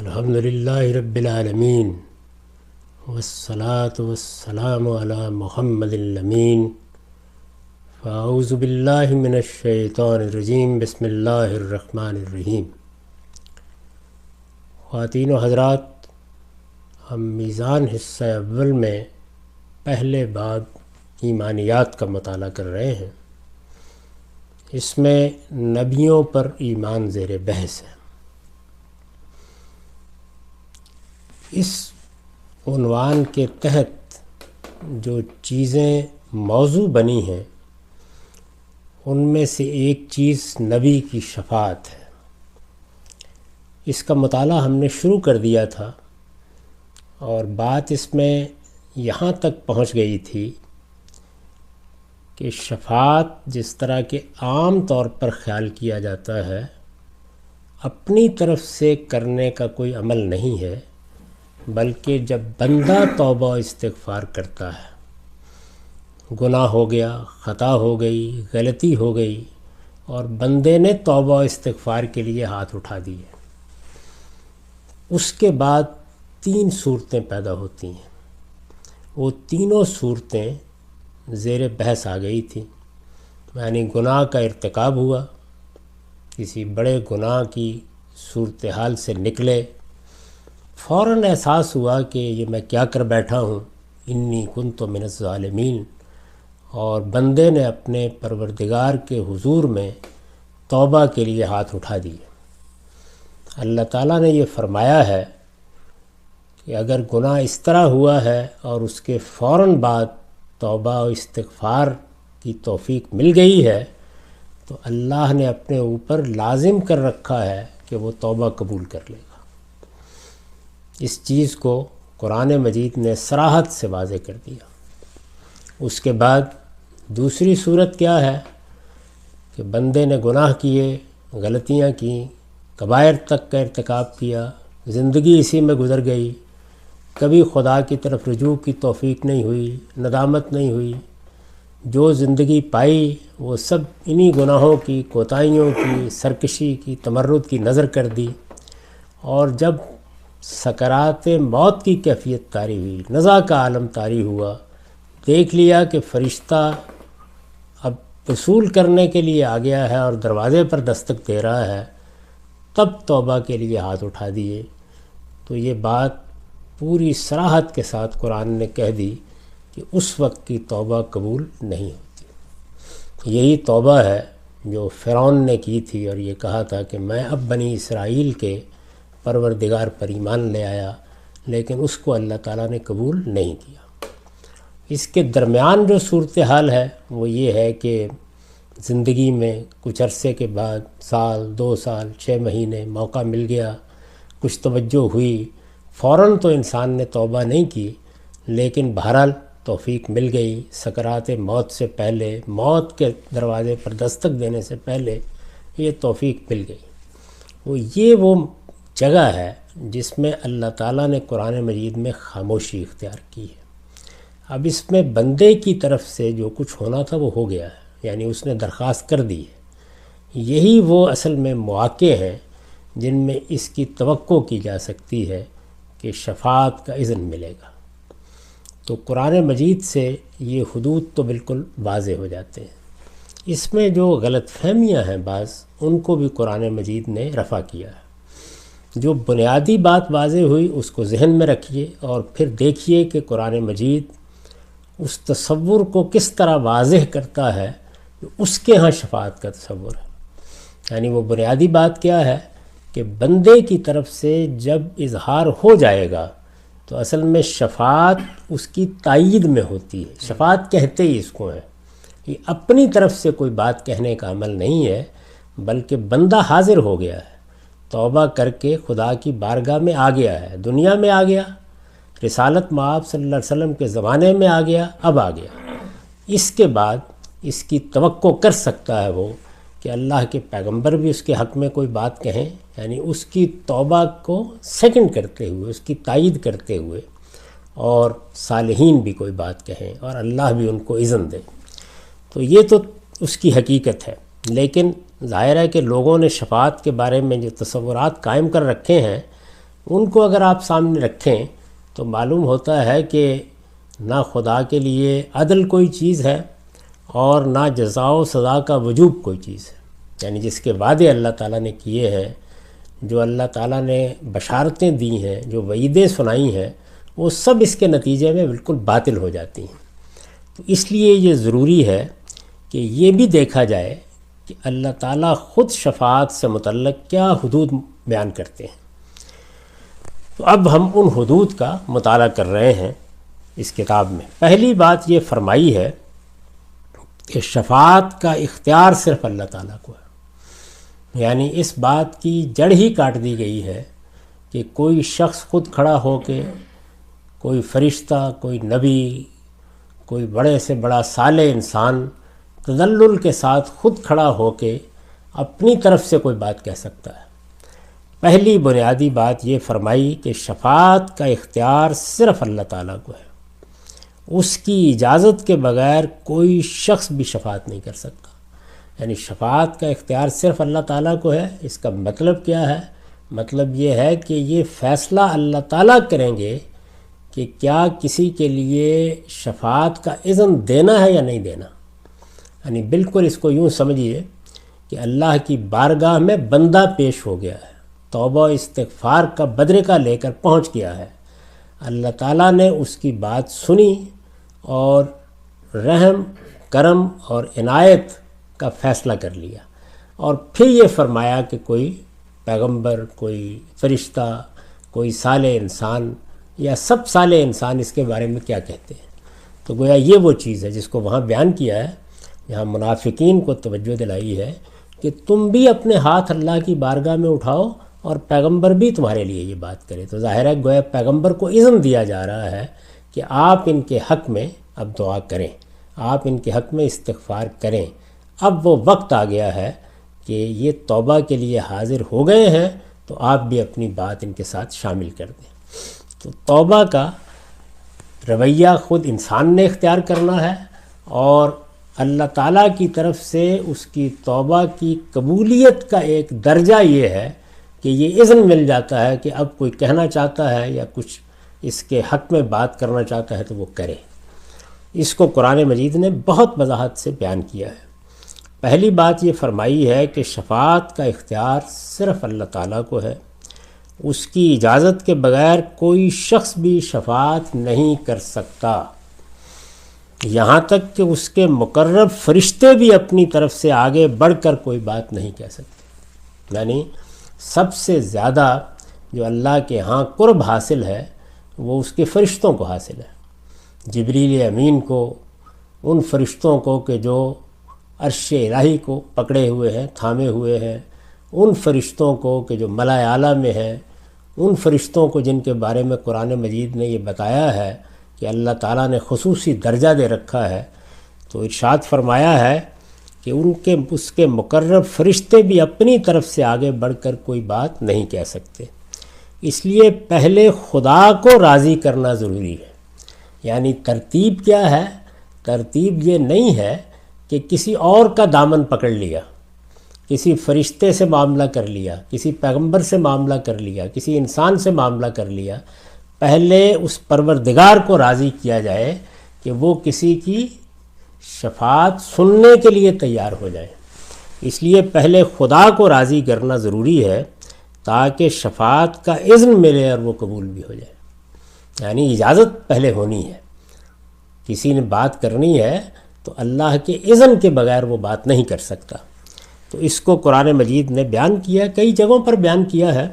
الحمدللہ رب العالمین والصلاة والسلام علی محمد الامین فاعوذ باللہ من الشیطان الرجیم بسم اللہ الرحمن الرحیم۔ خواتین و حضرات، ہم میزان حصہ اول میں پہلے باب ایمانیات کا مطالعہ کر رہے ہیں۔ اس میں نبیوں پر ایمان زیر بحث ہے۔ اس عنوان کے تحت جو چیزیں موضوع بنی ہیں ان میں سے ایک چیز نبی کی شفاعت ہے۔ اس کا مطالعہ ہم نے شروع کر دیا تھا اور بات اس میں یہاں تک پہنچ گئی تھی کہ شفاعت جس طرح کے عام طور پر خیال کیا جاتا ہے اپنی طرف سے کرنے کا کوئی عمل نہیں ہے، بلکہ جب بندہ توبہ و استغفار کرتا ہے، گناہ ہو گیا، خطا ہو گئی، غلطی ہو گئی اور بندے نے توبہ و استغفار کے لیے ہاتھ اٹھا دیے، اس کے بعد تین صورتیں پیدا ہوتی ہیں۔ وہ تینوں صورتیں زیر بحث آ گئی تھیں، یعنی گناہ کا ارتکاب ہوا، کسی بڑے گناہ کی صورتحال سے نکلے، فوراً احساس ہوا کہ یہ میں کیا کر بیٹھا ہوں، انی کنت من الظالمین، اور بندے نے اپنے پروردگار کے حضور میں توبہ کے لیے ہاتھ اٹھا دیے۔ اللہ تعالیٰ نے یہ فرمایا ہے کہ اگر گناہ اس طرح ہوا ہے اور اس کے فوراً بعد توبہ و استغفار کی توفیق مل گئی ہے تو اللہ نے اپنے اوپر لازم کر رکھا ہے کہ وہ توبہ قبول کر لے گا۔ اس چیز کو قرآن مجید نے صراحت سے واضح کر دیا۔ اس کے بعد دوسری صورت کیا ہے کہ بندے نے گناہ کیے، غلطیاں کیں، کبائر تک کا ارتکاب کیا، زندگی اسی میں گزر گئی، کبھی خدا کی طرف رجوع کی توفیق نہیں ہوئی، ندامت نہیں ہوئی، جو زندگی پائی وہ سب انہی گناہوں کی، کوتاہیوں کی، سرکشی کی، تمرد کی نظر کر دی، اور جب سکرات موت کی کیفیت طاری ہوئی، نزع کا عالم طاری ہوا، دیکھ لیا کہ فرشتہ اب وصول کرنے کے لیے آ گیا ہے اور دروازے پر دستک دے رہا ہے، تب توبہ کے لیے ہاتھ اٹھا دیے۔ تو یہ بات پوری صراحت کے ساتھ قرآن نے کہہ دی کہ اس وقت کی توبہ قبول نہیں ہوتی۔ یہی توبہ ہے جو فرعون نے کی تھی اور یہ کہا تھا کہ میں اب بنی اسرائیل کے پروردگار پر ایمان لے آیا، لیکن اس کو اللہ تعالیٰ نے قبول نہیں کیا۔ اس کے درمیان جو صورتحال ہے وہ یہ ہے کہ زندگی میں کچھ عرصے کے بعد، سال، 2 سال، 6 مہینے موقع مل گیا، کچھ توجہ ہوئی، فوراً تو انسان نے توبہ نہیں کی، لیکن بہرحال توفیق مل گئی، سکرات موت سے پہلے، موت کے دروازے پر دستک دینے سے پہلے یہ توفیق مل گئی۔ وہ جگہ ہے جس میں اللہ تعالیٰ نے قرآن مجید میں خاموشی اختیار کی ہے۔ اب اس میں بندے کی طرف سے جو کچھ ہونا تھا وہ ہو گیا ہے، یعنی اس نے درخواست کر دی ہے۔ یہی وہ اصل میں مواقع ہیں جن میں اس کی توقع کی جا سکتی ہے کہ شفاعت کا اذن ملے گا۔ تو قرآن مجید سے یہ حدود تو بالکل واضح ہو جاتے ہیں۔ اس میں جو غلط فہمیاں ہیں بعض، ان کو بھی قرآن مجید نے رفع کیا ہے۔ جو بنیادی بات واضح ہوئی اس کو ذہن میں رکھیے اور پھر دیکھیے کہ قرآن مجید اس تصور کو کس طرح واضح کرتا ہے کہ اس کے ہاں شفاعت کا تصور ہے۔ یعنی وہ بنیادی بات کیا ہے کہ بندے کی طرف سے جب اظہار ہو جائے گا تو اصل میں شفاعت اس کی تائید میں ہوتی ہے۔ شفاعت کہتے ہی اس کو ہے، یہ اپنی طرف سے کوئی بات کہنے کا عمل نہیں ہے، بلکہ بندہ حاضر ہو گیا ہے، توبہ کر کے خدا کی بارگاہ میں آ گیا ہے، دنیا میں آ گیا، رسالت مآب صلی اللہ علیہ وسلم کے زمانے میں آ گیا، اب آ گیا۔ اس کے بعد اس کی توقع کر سکتا ہے وہ کہ اللہ کے پیغمبر بھی اس کے حق میں کوئی بات کہیں، یعنی اس کی توبہ کو سیکنڈ کرتے ہوئے، اس کی تائید کرتے ہوئے، اور صالحین بھی کوئی بات کہیں اور اللہ بھی ان کو اذن دے۔ تو یہ تو اس کی حقیقت ہے، لیکن ظاہر ہے کہ لوگوں نے شفاعت کے بارے میں جو تصورات قائم کر رکھے ہیں ان کو اگر آپ سامنے رکھیں تو معلوم ہوتا ہے کہ نہ خدا کے لیے عدل کوئی چیز ہے اور نہ جزا و سزا کا وجوب کوئی چیز ہے، یعنی جس کے وعدے اللہ تعالیٰ نے کیے ہیں، جو اللہ تعالیٰ نے بشارتیں دی ہیں، جو وعیدیں سنائی ہیں، وہ سب اس کے نتیجے میں بالکل باطل ہو جاتی ہیں۔ تو اس لیے یہ ضروری ہے کہ یہ بھی دیکھا جائے کہ اللہ تعالیٰ خود شفاعت سے متعلق کیا حدود بیان کرتے ہیں۔ تو اب ہم ان حدود کا مطالعہ کر رہے ہیں اس کتاب میں۔ پہلی بات یہ فرمائی ہے کہ شفاعت کا اختیار صرف اللہ تعالیٰ کو ہے، یعنی اس بات کی جڑ ہی کاٹ دی گئی ہے کہ کوئی شخص خود کھڑا ہو کے، کوئی فرشتہ، کوئی نبی، کوئی بڑے سے بڑا صالح انسان تذلل کے ساتھ خود کھڑا ہو کے اپنی طرف سے کوئی بات کہہ سکتا ہے۔ پہلی بنیادی بات یہ فرمائی کہ شفاعت کا اختیار صرف اللہ تعالیٰ کو ہے، اس کی اجازت کے بغیر کوئی شخص بھی شفاعت نہیں کر سکتا۔ یعنی شفاعت کا اختیار صرف اللہ تعالیٰ کو ہے۔ اس کا مطلب کیا ہے؟ مطلب یہ ہے کہ یہ فیصلہ اللہ تعالیٰ کریں گے کہ کیا کسی کے لیے شفاعت کا اذن دینا ہے یا نہیں دینا۔ یعنی بالکل اس کو یوں سمجھیے کہ اللہ کی بارگاہ میں بندہ پیش ہو گیا ہے، توبہ استغفار کا بدرقہ لے کر پہنچ گیا ہے، اللہ تعالیٰ نے اس کی بات سنی اور رحم، کرم اور عنایت کا فیصلہ کر لیا، اور پھر یہ فرمایا کہ کوئی پیغمبر، کوئی فرشتہ، کوئی صالح انسان یا سب صالح انسان اس کے بارے میں کیا کہتے ہیں۔ تو گویا یہ وہ چیز ہے جس کو وہاں بیان کیا ہے، یہاں منافقین کو توجہ دلائی ہے کہ تم بھی اپنے ہاتھ اللہ کی بارگاہ میں اٹھاؤ اور پیغمبر بھی تمہارے لیے یہ بات کرے۔ تو ظاہر ہے گویا پیغمبر کو اذن دیا جا رہا ہے کہ آپ ان کے حق میں اب دعا کریں، آپ ان کے حق میں استغفار کریں۔ اب وہ وقت آ گیا ہے کہ یہ توبہ کے لیے حاضر ہو گئے ہیں، تو آپ بھی اپنی بات ان کے ساتھ شامل کر دیں۔ تو توبہ کا رویہ خود انسان نے اختیار کرنا ہے، اور اللہ تعالیٰ کی طرف سے اس کی توبہ کی قبولیت کا ایک درجہ یہ ہے کہ یہ اذن مل جاتا ہے کہ اب کوئی کہنا چاہتا ہے یا کچھ اس کے حق میں بات کرنا چاہتا ہے تو وہ کرے۔ اس کو قرآن مجید نے بہت وضاحت سے بیان کیا ہے۔ پہلی بات یہ فرمائی ہے کہ شفاعت کا اختیار صرف اللہ تعالیٰ کو ہے، اس کی اجازت کے بغیر کوئی شخص بھی شفاعت نہیں کر سکتا، یہاں تک کہ اس کے مقرب فرشتے بھی اپنی طرف سے آگے بڑھ کر کوئی بات نہیں کہہ سکتے۔ یعنی سب سے زیادہ جو اللہ کے ہاں قرب حاصل ہے وہ اس کے فرشتوں کو حاصل ہے، جبریل امین کو، ان فرشتوں کو کہ جو عرش الہی کو پکڑے ہوئے ہیں، تھامے ہوئے ہیں، ان فرشتوں کو کہ جو ملائے اعلیٰ میں ہیں، ان فرشتوں کو جن کے بارے میں قرآن مجید نے یہ بتایا ہے کہ اللہ تعالیٰ نے خصوصی درجہ دے رکھا ہے۔ تو ارشاد فرمایا ہے کہ اس کے مقرب فرشتے بھی اپنی طرف سے آگے بڑھ کر کوئی بات نہیں کہہ سکتے۔ اس لیے پہلے خدا کو راضی کرنا ضروری ہے۔ یعنی ترتیب کیا ہے؟ ترتیب یہ نہیں ہے کہ کسی اور کا دامن پکڑ لیا، کسی فرشتے سے معاملہ کر لیا، کسی پیغمبر سے معاملہ کر لیا، کسی انسان سے معاملہ کر لیا۔ پہلے اس پروردگار کو راضی کیا جائے کہ وہ کسی کی شفاعت سننے کے لیے تیار ہو جائے۔ اس لیے پہلے خدا کو راضی کرنا ضروری ہے تاکہ شفاعت کا اذن ملے اور وہ قبول بھی ہو جائے۔ یعنی اجازت پہلے ہونی ہے، کسی نے بات کرنی ہے تو اللہ کے اذن کے بغیر وہ بات نہیں کر سکتا۔ تو اس کو قرآن مجید نے بیان کیا، کئی جگہوں پر بیان کیا ہے۔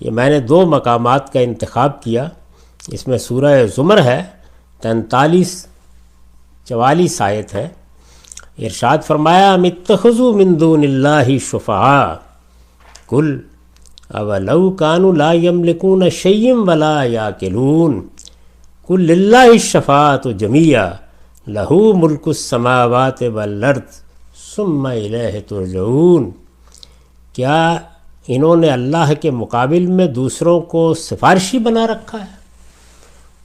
یہ میں نے 2 مقامات کا انتخاب کیا۔ اس میں سورہ زمر ہے، 43-44 آیت ہے۔ ارشاد فرمایا ام اتخذوا من دون اللہ شفعاء قل اولو کانوا لا یملکون شیئا ولا یعقلون قل للہ الشفاعۃ جمیعا لہ ملک السماوات والارض ثم الیہ ترجعون۔ کیا انہوں نے اللہ کے مقابل میں دوسروں کو سفارشی بنا رکھا ہے؟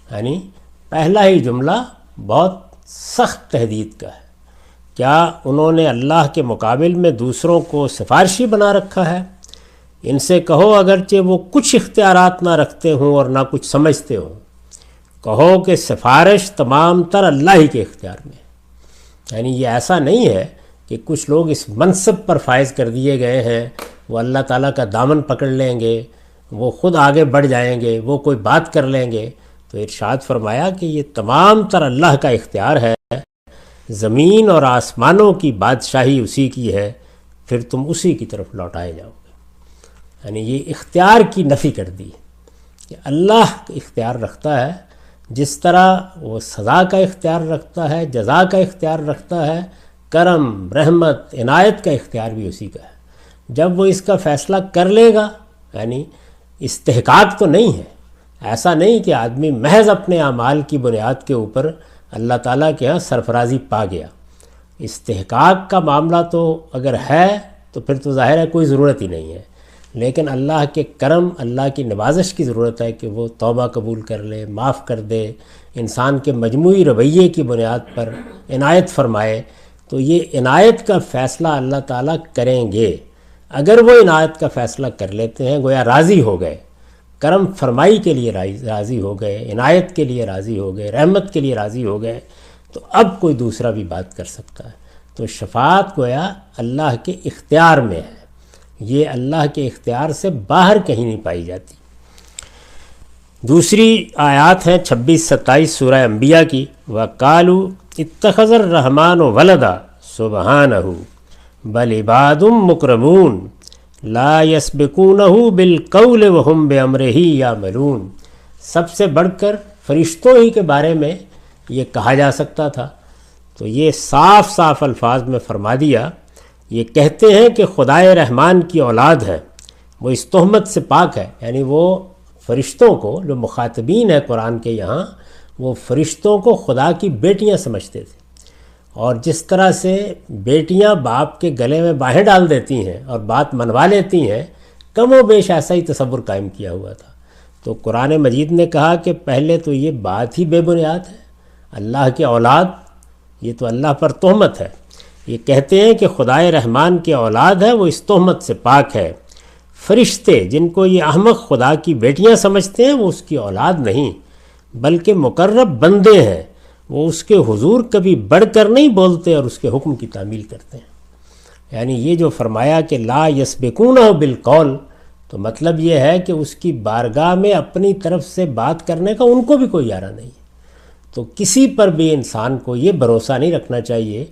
یعنی پہلا ہی جملہ بہت سخت تہدید کا ہے۔ کیا انہوں نے اللہ کے مقابل میں دوسروں کو سفارشی بنا رکھا ہے؟ ان سے کہو اگرچہ وہ کچھ اختیارات نہ رکھتے ہوں اور نہ کچھ سمجھتے ہوں، کہو کہ سفارش تمام تر اللہ ہی کے اختیار میں ہے۔ یعنی یہ ایسا نہیں ہے کہ کچھ لوگ اس منصب پر فائز کر دیے گئے ہیں، وہ اللہ تعالیٰ کا دامن پکڑ لیں گے، وہ خود آگے بڑھ جائیں گے، وہ کوئی بات کر لیں گے۔ تو ارشاد فرمایا کہ یہ تمام تر اللہ کا اختیار ہے، زمین اور آسمانوں کی بادشاہی اسی کی ہے، پھر تم اسی کی طرف لوٹائے جاؤ گے۔ یعنی یہ اختیار کی نفی کر دی کہ اللہ اختیار رکھتا ہے، جس طرح وہ سزا کا اختیار رکھتا ہے، جزا کا اختیار رکھتا ہے، کرم، رحمت، عنایت کا اختیار بھی اسی کا ہے۔ جب وہ اس کا فیصلہ کر لے گا، یعنی استحقاق تو نہیں ہے، ایسا نہیں کہ آدمی محض اپنے اعمال کی بنیاد کے اوپر اللہ تعالیٰ کے ہاں سرفرازی پا گیا۔ استحقاق کا معاملہ تو اگر ہے تو پھر تو ظاہر ہے کوئی ضرورت ہی نہیں ہے، لیکن اللہ کے کرم، اللہ کی نوازش کی ضرورت ہے کہ وہ توبہ قبول کر لے، معاف کر دے، انسان کے مجموعی رویے کی بنیاد پر عنایت فرمائے۔ تو یہ عنایت کا فیصلہ اللہ تعالیٰ کریں گے۔ اگر وہ عنایت کا فیصلہ کر لیتے ہیں، گویا راضی ہو گئے، کرم فرمائی کے لیے راضی ہو گئے، عنایت کے لیے راضی ہو گئے، رحمت کے لیے راضی ہو گئے، تو اب کوئی دوسرا بھی بات کر سکتا ہے۔ تو شفاعت گویا اللہ کے اختیار میں ہے، یہ اللہ کے اختیار سے باہر کہیں نہیں پائی جاتی۔ دوسری آیات ہیں 26-27 سورہ انبیاء کی، وَقَالُوا اتَّخَذَ الرَّحْمَنُ وَلَدًا سُبْحَانَهُ بَلْ عِبَادٌ مُّكْرَمُونَ لا يسبقونہ بالقول وہم بامرہ یعملون۔ سب سے بڑھ کر فرشتوں ہی کے بارے میں یہ کہا جا سکتا تھا، تو یہ صاف صاف الفاظ میں فرما دیا۔ یہ کہتے ہیں کہ خدائے رحمان کی اولاد ہے، وہ اس تہمت سے پاک ہے۔ یعنی وہ فرشتوں کو، جو مخاطبین ہیں قرآن کے یہاں، وہ فرشتوں کو خدا کی بیٹیاں سمجھتے تھے، اور جس طرح سے بیٹیاں باپ کے گلے میں باہیں ڈال دیتی ہیں اور بات منوا لیتی ہیں، کم و بیش ایسا ہی تصور قائم کیا ہوا تھا۔ تو قرآن مجید نے کہا کہ پہلے تو یہ بات ہی بے بنیاد ہے، اللہ کے اولاد، یہ تو اللہ پر تہمت ہے۔ یہ کہتے ہیں کہ خدائے رحمان کے اولاد ہے، وہ اس تہمت سے پاک ہے۔ فرشتے جن کو یہ احمق خدا کی بیٹیاں سمجھتے ہیں، وہ اس کی اولاد نہیں بلکہ مقرب بندے ہیں، وہ اس کے حضور کبھی بڑھ کر نہیں بولتے اور اس کے حکم کی تعمیل کرتے ہیں۔ یعنی یہ جو فرمایا کہ لا یسبقونہ بالقول، تو مطلب یہ ہے کہ اس کی بارگاہ میں اپنی طرف سے بات کرنے کا ان کو بھی کوئی یارہ نہیں ہے۔ تو کسی پر بھی انسان کو یہ بھروسہ نہیں رکھنا چاہیے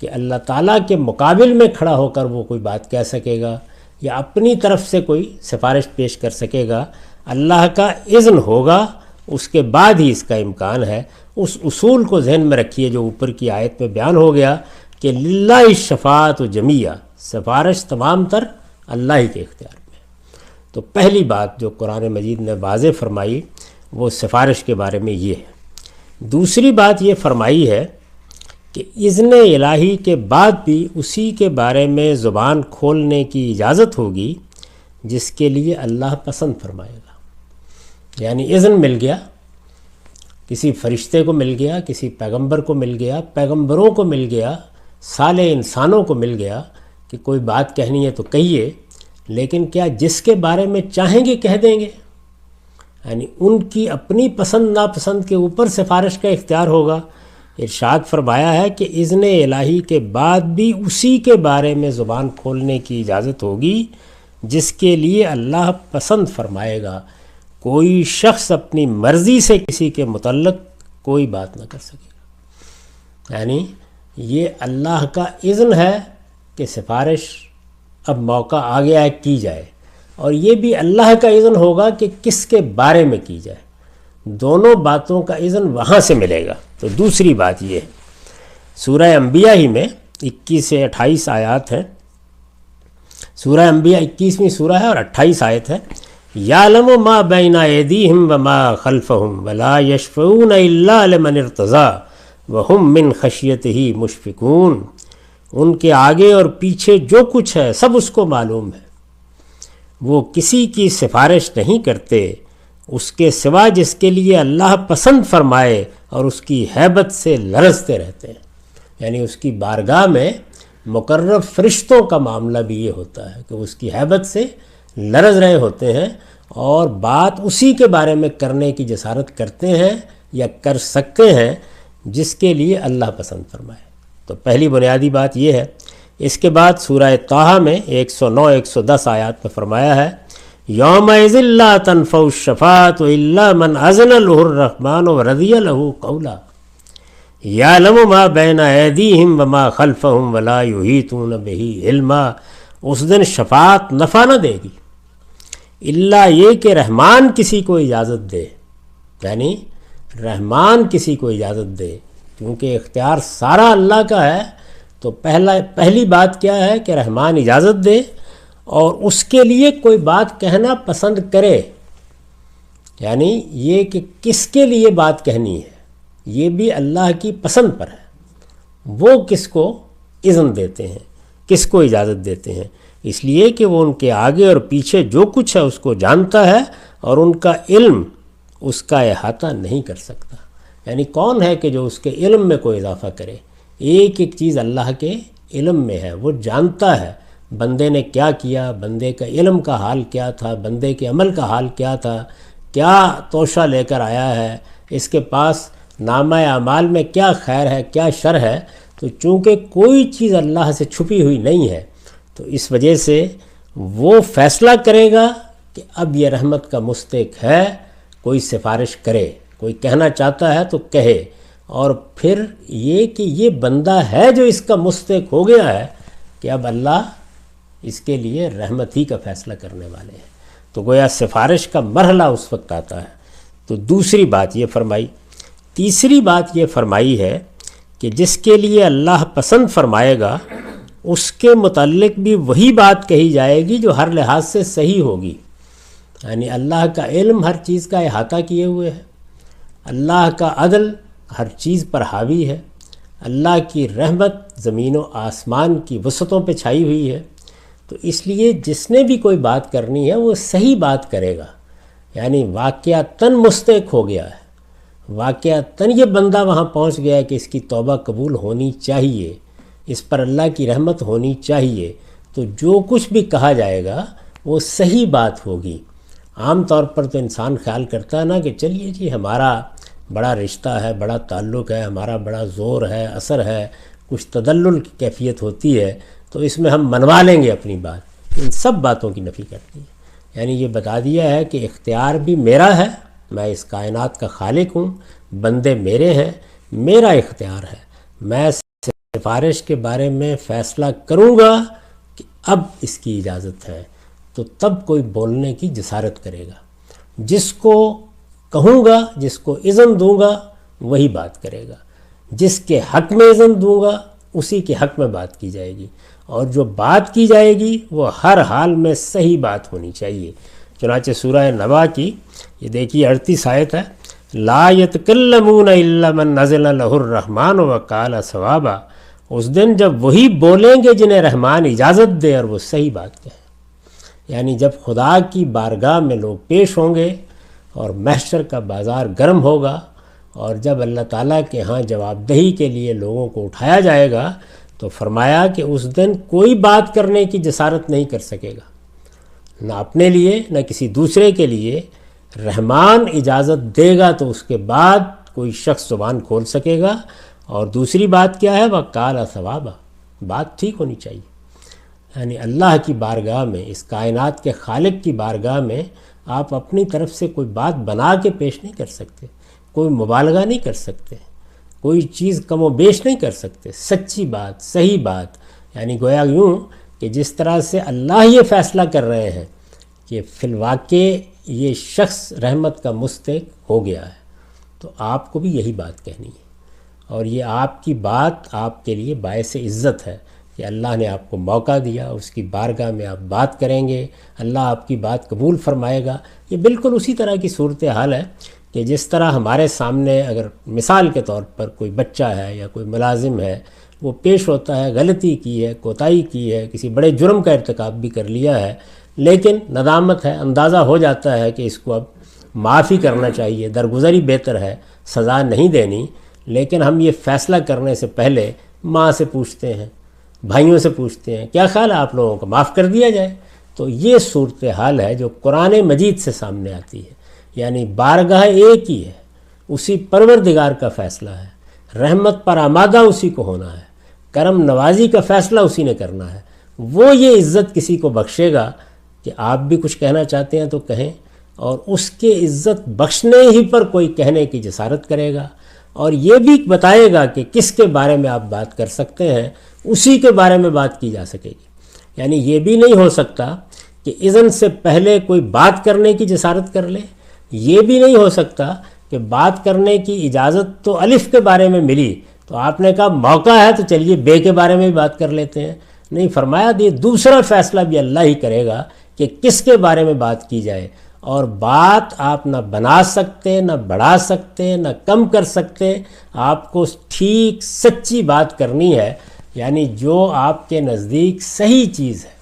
کہ اللہ تعالیٰ کے مقابل میں کھڑا ہو کر وہ کوئی بات کہہ سکے گا یا اپنی طرف سے کوئی سفارش پیش کر سکے گا۔ اللہ کا اذن ہوگا، اس کے بعد ہی اس کا امکان ہے۔ اس اصول کو ذہن میں رکھیے جو اوپر کی آیت میں بیان ہو گیا کہ للہ الشفاعۃ جمیعا، سفارش تمام تر اللہ ہی کے اختیار میں۔ تو پہلی بات جو قرآن مجید نے واضح فرمائی وہ سفارش کے بارے میں یہ ہے۔ دوسری بات یہ فرمائی ہے کہ اذن الہی کے بعد بھی اسی کے بارے میں زبان کھولنے کی اجازت ہوگی جس کے لیے اللہ پسند فرمائے گا۔ یعنی اذن مل گیا، کسی فرشتے کو مل گیا، کسی پیغمبر کو مل گیا، پیغمبروں کو مل گیا، صالح انسانوں کو مل گیا کہ کوئی بات کہنی ہے تو کہیے، لیکن کیا جس کے بارے میں چاہیں گے کہہ دیں گے؟ یعنی ان کی اپنی پسند ناپسند کے اوپر سفارش کا اختیار ہوگا۔ ارشاد فرمایا ہے کہ اذن الہی کے بعد بھی اسی کے بارے میں زبان کھولنے کی اجازت ہوگی جس کے لیے اللہ پسند فرمائے گا۔ کوئی شخص اپنی مرضی سے کسی کے متعلق کوئی بات نہ کر سکے گا۔ یعنی یہ اللہ کا اذن ہے کہ سفارش اب موقع آ گیا ہے کی جائے، اور یہ بھی اللہ کا اذن ہوگا کہ کس کے بارے میں کی جائے۔ دونوں باتوں کا اذن وہاں سے ملے گا۔ تو دوسری بات یہ ہے، سورہ انبیاء ہی میں 21 سے 28 آیات ہیں۔ سورہ انبیاء 21ویں سورہ ہے اور 28 آیت ہے۔ یعلم ما بین ایدیہم وما خلفہم ولا یشفعون الا لمن ارتضی وہم من خشیتہ مشفقون۔ ان کے آگے اور پیچھے جو کچھ ہے سب اس کو معلوم ہے، وہ کسی کی سفارش نہیں کرتے اس کے سوا جس کے لیے اللہ پسند فرمائے، اور اس کی ہیبت سے لرزتے رہتے ہیں۔ یعنی اس کی بارگاہ میں مقرب فرشتوں کا معاملہ بھی یہ ہوتا ہے کہ اس کی ہیبت سے لرز رہے ہوتے ہیں اور بات اسی کے بارے میں کرنے کی جسارت کرتے ہیں یا کر سکتے ہیں جس کے لیے اللہ پسند فرمائے۔ تو پہلی بنیادی بات یہ ہے۔ اس کے بعد سورہ طٰہٰ میں 109 110 آیات میں فرمایا ہے یومئذ لا تنفع الشفاعۃ الا من اذن له الرحمن ورضی له قولا یعلم ما بین ایدیہم وما خلفہم ولا یحیطون بہ علما۔ اس دن شفاعت نفع نہ دے گی الا یہ کہ رحمان کسی کو اجازت دے، یعنی رحمان کسی کو اجازت دے، کیونکہ اختیار سارا اللہ کا ہے۔ تو پہلی بات کیا ہے کہ رحمان اجازت دے اور اس کے لیے کوئی بات کہنا پسند کرے، یعنی یہ کہ کس کے لیے بات کہنی ہے یہ بھی اللہ کی پسند پر ہے، وہ کس کو اذن دیتے ہیں، کس کو اجازت دیتے ہیں، اس لیے کہ وہ ان کے آگے اور پیچھے جو کچھ ہے اس کو جانتا ہے اور ان کا علم اس کا احاطہ نہیں کر سکتا۔ یعنی کون ہے کہ جو اس کے علم میں کوئی اضافہ کرے؟ ایک ایک چیز اللہ کے علم میں ہے، وہ جانتا ہے بندے نے کیا کیا، بندے کا علم کا حال کیا تھا، بندے کے عمل کا حال کیا تھا، کیا توشہ لے کر آیا ہے، اس کے پاس نامہ اعمال میں کیا خیر ہے کیا شر ہے۔ تو چونکہ کوئی چیز اللہ سے چھپی ہوئی نہیں ہے تو اس وجہ سے وہ فیصلہ کرے گا کہ اب یہ رحمت کا مستحق ہے، کوئی سفارش کرے، کوئی کہنا چاہتا ہے تو کہے، اور پھر یہ کہ یہ بندہ ہے جو اس کا مستحق ہو گیا ہے کہ اب اللہ اس کے لیے رحمت ہی کا فیصلہ کرنے والے ہیں۔ تو گویا سفارش کا مرحلہ اس وقت آتا ہے۔ تو دوسری بات یہ فرمائی۔ تیسری بات یہ فرمائی ہے کہ جس کے لیے اللہ پسند فرمائے گا اس کے متعلق بھی وہی بات کہی جائے گی جو ہر لحاظ سے صحیح ہوگی۔ یعنی اللہ کا علم ہر چیز کا احاطہ کیے ہوئے ہے، اللہ کا عدل ہر چیز پر حاوی ہے، اللہ کی رحمت زمین و آسمان کی وسعتوں پہ چھائی ہوئی ہے۔ تو اس لیے جس نے بھی کوئی بات کرنی ہے وہ صحیح بات کرے گا، یعنی واقعتاً مستحق ہو گیا ہے، واقعتاً یہ بندہ وہاں پہنچ گیا ہے کہ اس کی توبہ قبول ہونی چاہیے، اس پر اللہ کی رحمت ہونی چاہیے۔ تو جو کچھ بھی کہا جائے گا وہ صحیح بات ہوگی۔ عام طور پر تو انسان خیال کرتا ہے نا کہ چلیے جی ہمارا بڑا رشتہ ہے، بڑا تعلق ہے، ہمارا بڑا زور ہے، اثر ہے، کچھ تدلل کی کیفیت ہوتی ہے تو اس میں ہم منوا لیں گے اپنی بات۔ ان سب باتوں کی نفی کرتی ہے، یعنی یہ بتا دیا ہے کہ اختیار بھی میرا ہے، میں اس کائنات کا خالق ہوں، بندے میرے ہیں، میرا اختیار ہے، میں سفارش کے بارے میں فیصلہ کروں گا کہ اب اس کی اجازت ہے، تو تب کوئی بولنے کی جسارت کرے گا۔ جس کو کہوں گا، جس کو اذن دوں گا وہی بات کرے گا، جس کے حق میں اذن دوں گا اسی کے حق میں بات کی جائے گی، اور جو بات کی جائے گی وہ ہر حال میں صحیح بات ہونی چاہیے۔ چنانچہ سورہ نبا کی یہ دیکھیے 38 آیت ہے، لا یتکلمون الا من اذن له الرحمن وقال صوابا۔ اس دن جب وہی بولیں گے جنہیں رحمان اجازت دے اور وہ صحیح بات کہیں۔ یعنی جب خدا کی بارگاہ میں لوگ پیش ہوں گے اور محشر کا بازار گرم ہوگا، اور جب اللہ تعالیٰ کے ہاں جواب دہی کے لیے لوگوں کو اٹھایا جائے گا تو فرمایا کہ اس دن کوئی بات کرنے کی جسارت نہیں کر سکے گا، نہ اپنے لیے نہ کسی دوسرے کے لیے۔ رحمان اجازت دے گا تو اس کے بعد کوئی شخص زبان کھول سکے گا۔ اور دوسری بات کیا ہے؟ وقال ثوابا، بات ٹھیک ہونی چاہیے۔ یعنی اللہ کی بارگاہ میں، اس کائنات کے خالق کی بارگاہ میں آپ اپنی طرف سے کوئی بات بنا کے پیش نہیں کر سکتے، کوئی مبالغہ نہیں کر سکتے، کوئی چیز کم و بیش نہیں کر سکتے، سچی بات، صحیح بات۔ یعنی گویا یوں کہ جس طرح سے اللہ یہ فیصلہ کر رہے ہیں کہ فی الواقع یہ شخص رحمت کا مستحق ہو گیا ہے، تو آپ کو بھی یہی بات کہنی ہے، اور یہ آپ کی بات آپ کے لیے باعث عزت ہے کہ اللہ نے آپ کو موقع دیا، اس کی بارگاہ میں آپ بات کریں گے، اللہ آپ کی بات قبول فرمائے گا۔ یہ بالکل اسی طرح کی صورتحال ہے کہ جس طرح ہمارے سامنے اگر مثال کے طور پر کوئی بچہ ہے یا کوئی ملازم ہے، وہ پیش ہوتا ہے، غلطی کی ہے، کوتاہی کی ہے، کسی بڑے جرم کا ارتکاب بھی کر لیا ہے، لیکن ندامت ہے، اندازہ ہو جاتا ہے کہ اس کو اب معافی کرنا چاہیے، درگزری بہتر ہے، سزا نہیں دینی، لیکن ہم یہ فیصلہ کرنے سے پہلے ماں سے پوچھتے ہیں، بھائیوں سے پوچھتے ہیں، کیا خیال ہے آپ لوگوں کو معاف کر دیا جائے؟ تو یہ صورتحال ہے جو قرآن مجید سے سامنے آتی ہے، یعنی بارگاہ ایک ہی ہے، اسی پروردگار کا فیصلہ ہے، رحمت پر آمادہ اسی کو ہونا ہے، کرم نوازی کا فیصلہ اسی نے کرنا ہے۔ وہ یہ عزت کسی کو بخشے گا کہ آپ بھی کچھ کہنا چاہتے ہیں تو کہیں، اور اس کے عزت بخشنے ہی پر کوئی کہنے کی جسارت کرے گا، اور یہ بھی بتائے گا کہ کس کے بارے میں آپ بات کر سکتے ہیں، اسی کے بارے میں بات کی جا سکے گی۔ یعنی یہ بھی نہیں ہو سکتا کہ اذن سے پہلے کوئی بات کرنے کی جسارت کر لے، یہ بھی نہیں ہو سکتا کہ بات کرنے کی اجازت تو الف کے بارے میں ملی تو آپ نے کہا موقع ہے تو چلیے بے کے بارے میں بھی بات کر لیتے ہیں۔ نہیں، فرمایا یہ دوسرا فیصلہ بھی اللہ ہی کرے گا کہ کس کے بارے میں بات کی جائے، اور بات آپ نہ بنا سکتے، نہ بڑھا سکتے، نہ کم کر سکتے، آپ کو ٹھیک سچی بات کرنی ہے، یعنی جو آپ کے نزدیک صحیح چیز ہے،